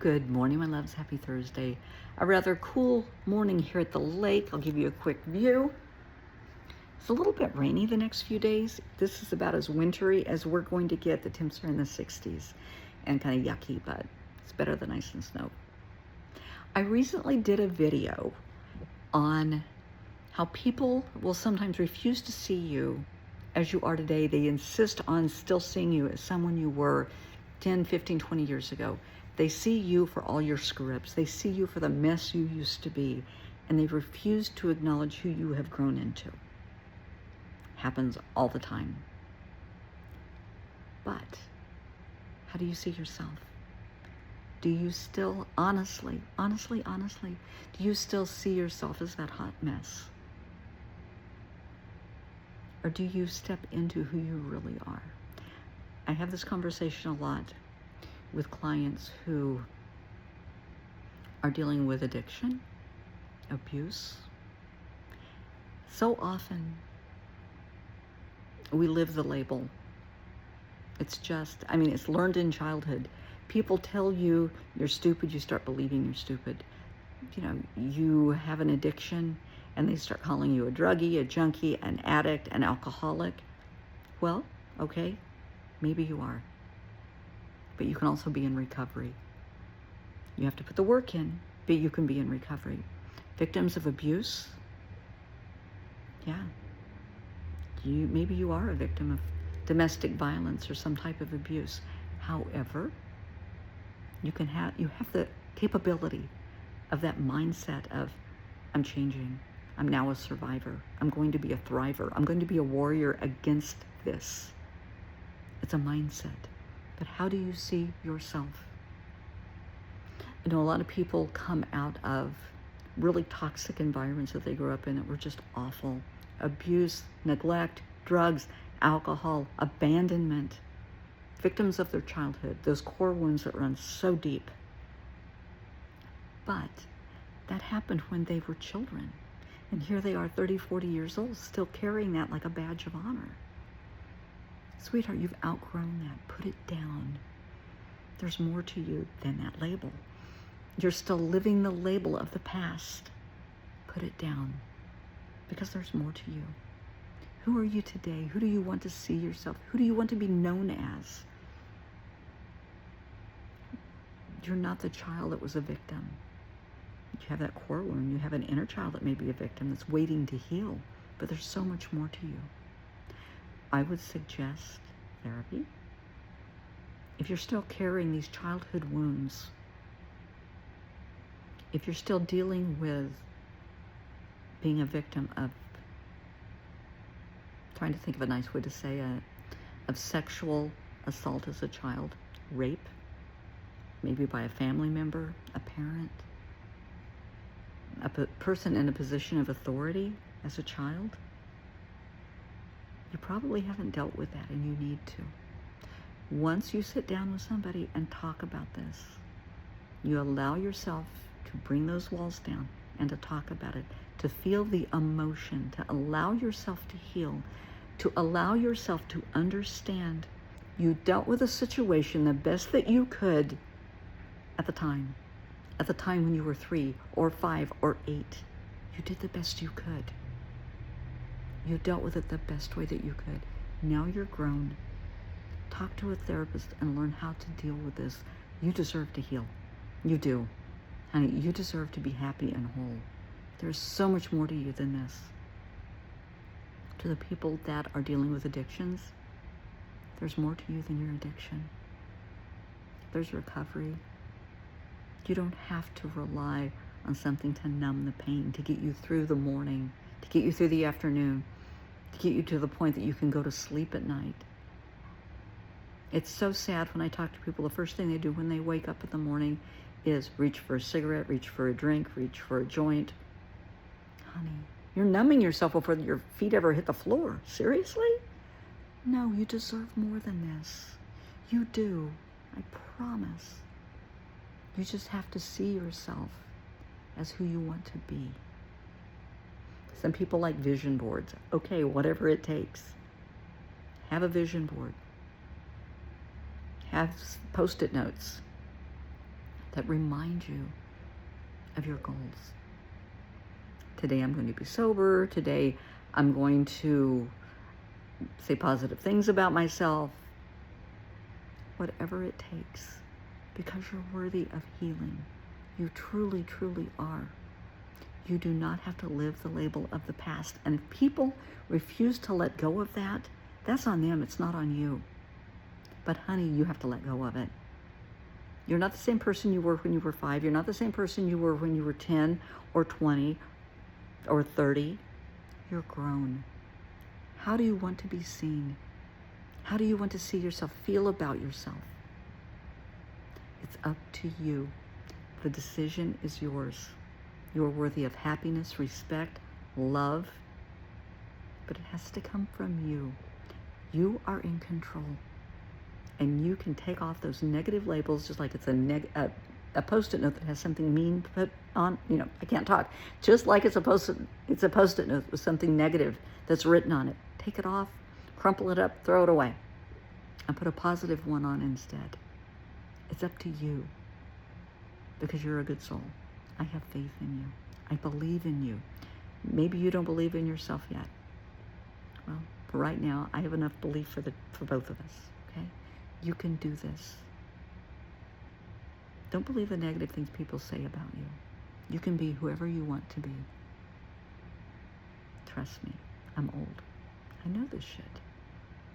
Good morning, my loves. Happy Thursday. A rather cool morning here at the lake. I'll give you a quick view. It's a little bit rainy the next few days. This is about as wintry as we're going to get. The temps are in the 60s and kind of yucky, but it's better than ice and snow. I recently did a video on how people will sometimes refuse to see you as you are today. They insist on still seeing you as someone you were 10, 15, 20 years ago. They see you for all your screw-ups. They see you for the mess you used to be, and they refuse to acknowledge who you have grown into. Happens all the time. But how do you see yourself? Do you still, honestly, do you still see yourself as that hot mess? Or do you step into who you really are? I have this conversation a lot with clients who are dealing with addiction, abuse. So often we live the label. It's learned in childhood. People tell you you're stupid, you start believing you're stupid. You have an addiction and they start calling you a druggie, a junkie, an addict, an alcoholic. Well, okay, maybe you are. But you can also be in recovery. You have to put the work in, but you can be in recovery. Victims of abuse, yeah. Maybe you are a victim of domestic violence or some type of abuse. However, you have the capability of that mindset of, I'm changing. I'm now a survivor. I'm going to be a thriver. I'm going to be a warrior against this. It's a mindset. But how do you see yourself? I know a lot of people come out of really toxic environments that they grew up in that were just awful. Abuse, neglect, drugs, alcohol, abandonment. Victims of their childhood, those core wounds that run so deep. But that happened when they were children. And here they are 30, 40 years old, still carrying that like a badge of honor. Sweetheart, you've outgrown that. Put it down. There's more to you than that label. You're still living the label of the past. Put it down. Because there's more to you. Who are you today? Who do you want to see yourself? Who do you want to be known as? You're not the child that was a victim. You have that core wound. You have an inner child that may be a victim that's waiting to heal. But there's so much more to you. I would suggest therapy. If you're still carrying these childhood wounds, if you're still dealing with being a victim of, trying to think of a nice way to say it, of sexual assault as a child, rape, maybe by a family member, a parent, a person in a position of authority as a child, you probably haven't dealt with that, and you need to. Once you sit down with somebody and talk about this, you allow yourself to bring those walls down and to talk about it, to feel the emotion, to allow yourself to heal, to allow yourself to understand you dealt with a situation the best that you could at the time when you were 3 or 5 or 8. You did the best you could. You dealt with it the best way that you could. Now you're grown. Talk to a therapist and learn how to deal with this. You deserve to heal. You do. Honey, you deserve to be happy and whole. There's so much more to you than this. To the people that are dealing with addictions, there's more to you than your addiction. There's recovery. You don't have to rely on something to numb the pain, to get you through the morning, to get you through the afternoon, to get you to the point that you can go to sleep at night. It's so sad when I talk to people, the first thing they do when they wake up in the morning is reach for a cigarette, reach for a drink, reach for a joint. Honey, you're numbing yourself before your feet ever hit the floor. Seriously? No, you deserve more than this. You do. I promise. You just have to see yourself as who you want to be. Some people like vision boards. Okay, whatever it takes. Have a vision board. Have post-it notes. that remind you of your goals. Today I'm going to be sober. Today I'm going to say positive things about myself. Whatever it takes, because you're worthy of healing. You truly, truly are. You do not have to live the label of the past. And if people refuse to let go of that, that's on them. It's not on you. But honey, you have to let go of it. You're not the same person you were when you were 5. You're not the same person you were when you were 10 or 20 or 30. You're grown. How do you want to be seen? How do you want to see yourself, feel about yourself? It's up to you. The decision is yours. You're worthy of happiness, respect, love, but it has to come from you. You are in control, and you can take off those negative labels, just like it's a Post-it note that has something mean put on. I can't talk. Just like it's a Post-it note with something negative that's written on it. Take it off, crumple it up, throw it away, and put a positive one on instead. It's up to you, because you're a good soul. I have faith in you. I believe in you. Maybe you don't believe in yourself yet. Well, for right now, I have enough belief for both of us, okay? You can do this. Don't believe the negative things people say about you. You can be whoever you want to be. Trust me, I'm old. I know this shit.